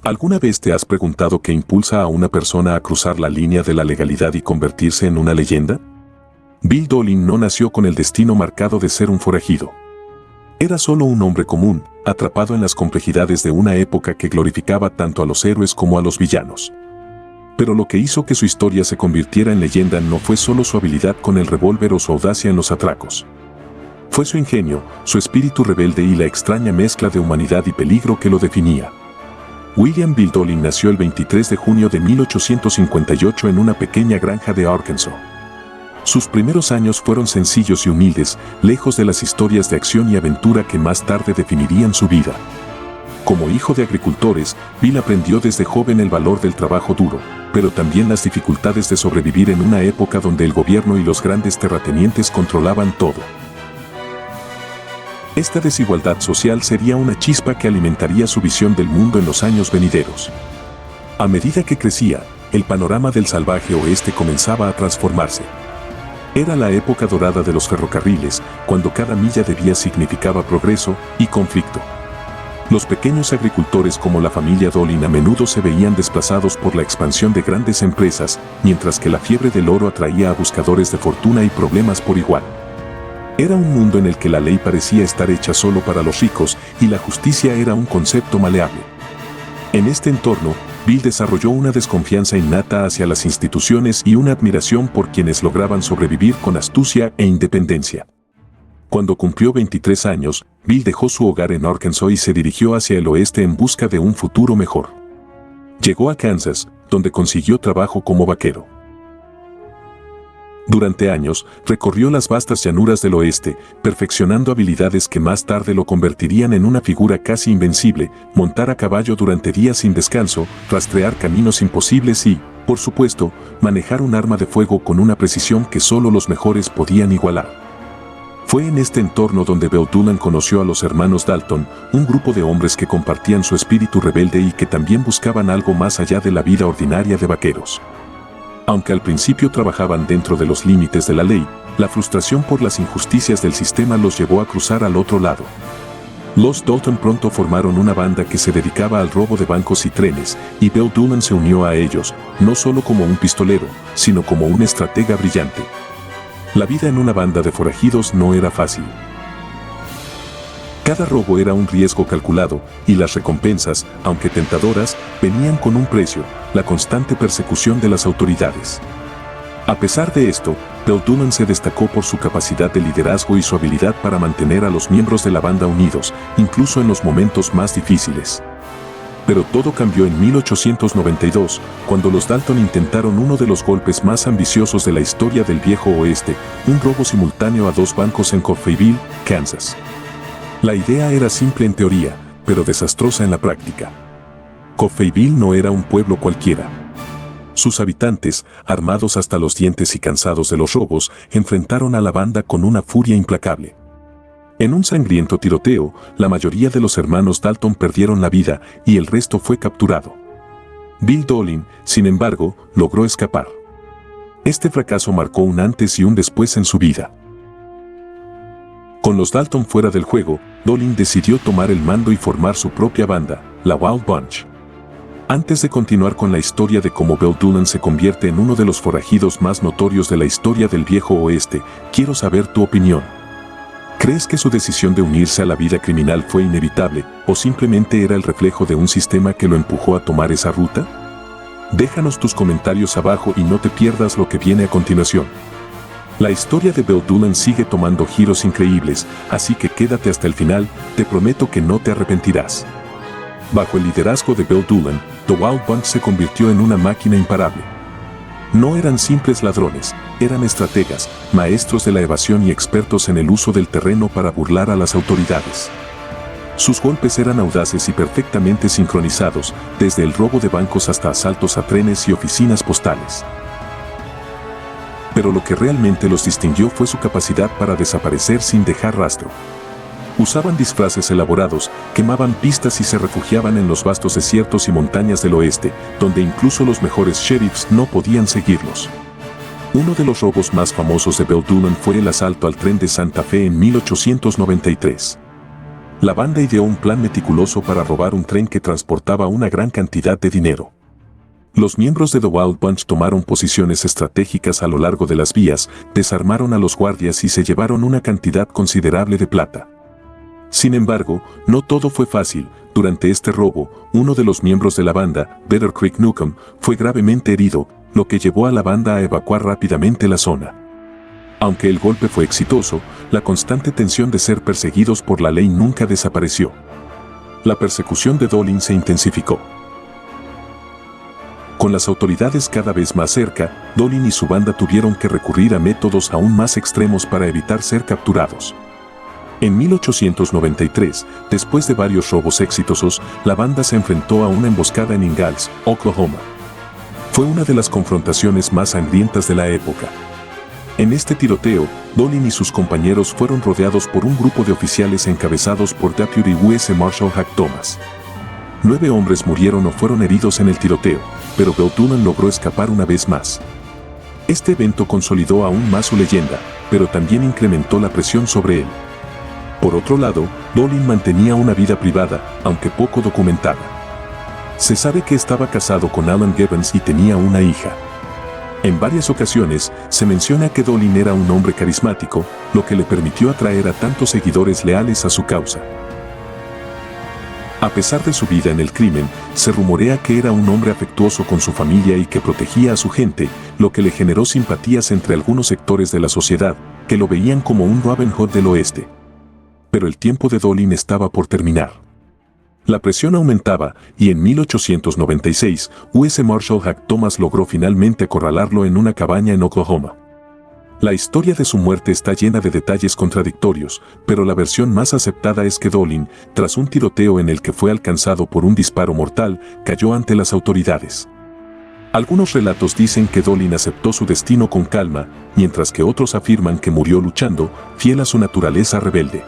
¿Alguna vez te has preguntado qué impulsa a una persona a cruzar la línea de la legalidad y convertirse en una leyenda? Bill Doolin no nació con el destino marcado de ser un forajido. Era solo un hombre común, atrapado en las complejidades de una época que glorificaba tanto a los héroes como a los villanos. Pero lo que hizo que su historia se convirtiera en leyenda no fue solo su habilidad con el revólver o su audacia en los atracos. Fue su ingenio, su espíritu rebelde y la extraña mezcla de humanidad y peligro que lo definía. William Bill Doolin nació el 23 de junio de 1858 en una pequeña granja de Arkansas. Sus primeros años fueron sencillos y humildes, lejos de las historias de acción y aventura que más tarde definirían su vida. Como hijo de agricultores, Bill aprendió desde joven el valor del trabajo duro, pero también las dificultades de sobrevivir en una época donde el gobierno y los grandes terratenientes controlaban todo. Esta desigualdad social sería una chispa que alimentaría su visión del mundo en los años venideros. A medida que crecía, el panorama del salvaje oeste comenzaba a transformarse. Era la época dorada de los ferrocarriles, cuando cada milla de vía significaba progreso y conflicto. Los pequeños agricultores como la familia Doolin a menudo se veían desplazados por la expansión de grandes empresas, mientras que la fiebre del oro atraía a buscadores de fortuna y problemas por igual. Era un mundo en el que la ley parecía estar hecha solo para los ricos y la justicia era un concepto maleable. En este entorno, Bill desarrolló una desconfianza innata hacia las instituciones y una admiración por quienes lograban sobrevivir con astucia e independencia. Cuando cumplió 23 años, Bill dejó su hogar en Arkansas y se dirigió hacia el oeste en busca de un futuro mejor. Llegó a Kansas, donde consiguió trabajo como vaquero. Durante años, recorrió las vastas llanuras del oeste, perfeccionando habilidades que más tarde lo convertirían en una figura casi invencible, montar a caballo durante días sin descanso, rastrear caminos imposibles y, por supuesto, manejar un arma de fuego con una precisión que solo los mejores podían igualar. Fue en este entorno donde Bill Doolin conoció a los hermanos Dalton, un grupo de hombres que compartían su espíritu rebelde y que también buscaban algo más allá de la vida ordinaria de vaqueros. Aunque al principio trabajaban dentro de los límites de la ley, la frustración por las injusticias del sistema los llevó a cruzar al otro lado. Los Dalton pronto formaron una banda que se dedicaba al robo de bancos y trenes, y Bill Doolin se unió a ellos, no solo como un pistolero, sino como un estratega brillante. La vida en una banda de forajidos no era fácil. Cada robo era un riesgo calculado, y las recompensas, aunque tentadoras, venían con un precio: la constante persecución de las autoridades. A pesar de esto, Bill Doolin se destacó por su capacidad de liderazgo y su habilidad para mantener a los miembros de la banda unidos, incluso en los momentos más difíciles. Pero todo cambió en 1892, cuando los Dalton intentaron uno de los golpes más ambiciosos de la historia del viejo oeste, un robo simultáneo a 2 bancos en Coffeyville, Kansas. La idea era simple en teoría, pero desastrosa en la práctica. Coffeyville no era un pueblo cualquiera. Sus habitantes, armados hasta los dientes y cansados de los robos, enfrentaron a la banda con una furia implacable. En un sangriento tiroteo, la mayoría de los hermanos Dalton perdieron la vida y el resto fue capturado. Bill Doolin, sin embargo, logró escapar. Este fracaso marcó un antes y un después en su vida. Con los Dalton fuera del juego, Doolin decidió tomar el mando y formar su propia banda, la Wild Bunch. Antes de continuar con la historia de cómo Bill Doolin se convierte en uno de los forajidos más notorios de la historia del viejo oeste, quiero saber tu opinión. ¿Crees que su decisión de unirse a la vida criminal fue inevitable o simplemente era el reflejo de un sistema que lo empujó a tomar esa ruta? Déjanos tus comentarios abajo y no te pierdas lo que viene a continuación. La historia de Bill Doolin sigue tomando giros increíbles, así que quédate hasta el final, te prometo que no te arrepentirás. Bajo el liderazgo de Bill Doolin, The Wild Bunch se convirtió en una máquina imparable. No eran simples ladrones, eran estrategas, maestros de la evasión y expertos en el uso del terreno para burlar a las autoridades. Sus golpes eran audaces y perfectamente sincronizados, desde el robo de bancos hasta asaltos a trenes y oficinas postales. Pero lo que realmente los distinguió fue su capacidad para desaparecer sin dejar rastro. Usaban disfraces elaborados, quemaban pistas y se refugiaban en los vastos desiertos y montañas del oeste, donde incluso los mejores sheriffs no podían seguirlos. Uno de los robos más famosos de Bill Doolin fue el asalto al tren de Santa Fe en 1893. La banda ideó un plan meticuloso para robar un tren que transportaba una gran cantidad de dinero. Los miembros de The Wild Bunch tomaron posiciones estratégicas a lo largo de las vías, desarmaron a los guardias y se llevaron una cantidad considerable de plata. Sin embargo, no todo fue fácil. Durante este robo, uno de los miembros de la banda, Better Creek Newcomb, fue gravemente herido, lo que llevó a la banda a evacuar rápidamente la zona. Aunque el golpe fue exitoso, la constante tensión de ser perseguidos por la ley nunca desapareció. La persecución de Dolin se intensificó. Con las autoridades cada vez más cerca, Dolin y su banda tuvieron que recurrir a métodos aún más extremos para evitar ser capturados. En 1893, después de varios robos exitosos, la banda se enfrentó a una emboscada en Ingalls, Oklahoma. Fue una de las confrontaciones más sangrientas de la época. En este tiroteo, Dolin y sus compañeros fueron rodeados por un grupo de oficiales encabezados por Deputy U.S. Marshal Hack Thomas. 9 hombres murieron o fueron heridos en el tiroteo, pero Beltune logró escapar una vez más. Este evento consolidó aún más su leyenda, pero también incrementó la presión sobre él. Por otro lado, Dolin mantenía una vida privada, aunque poco documentada. Se sabe que estaba casado con Alan Gibbons y tenía una hija. En varias ocasiones, se menciona que Dolin era un hombre carismático, lo que le permitió atraer a tantos seguidores leales a su causa. A pesar de su vida en el crimen, se rumorea que era un hombre afectuoso con su familia y que protegía a su gente, lo que le generó simpatías entre algunos sectores de la sociedad, que lo veían como un Robin Hood del oeste. Pero el tiempo de Dolin estaba por terminar. La presión aumentaba y en 1896, U.S. Marshal Hack Thomas logró finalmente acorralarlo en una cabaña en Oklahoma. La historia de su muerte está llena de detalles contradictorios, pero la versión más aceptada es que Dolin, tras un tiroteo en el que fue alcanzado por un disparo mortal, cayó ante las autoridades. Algunos relatos dicen que Dolin aceptó su destino con calma, mientras que otros afirman que murió luchando, fiel a su naturaleza rebelde.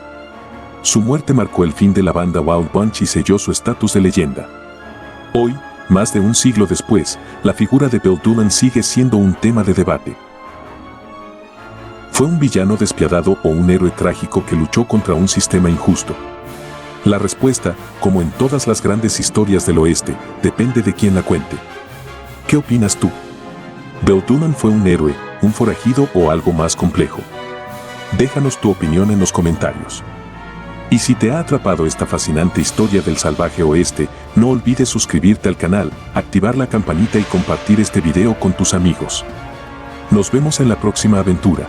Su muerte marcó el fin de la banda Wild Bunch y selló su estatus de leyenda. Hoy, más de un siglo después, la figura de Beltune sigue siendo un tema de debate. ¿Fue un villano despiadado o un héroe trágico que luchó contra un sistema injusto? La respuesta, como en todas las grandes historias del oeste, depende de quién la cuente. ¿Qué opinas tú? ¿Beltune fue un héroe, un forajido o algo más complejo? Déjanos tu opinión en los comentarios. Y si te ha atrapado esta fascinante historia del salvaje oeste, no olvides suscribirte al canal, activar la campanita y compartir este video con tus amigos. Nos vemos en la próxima aventura.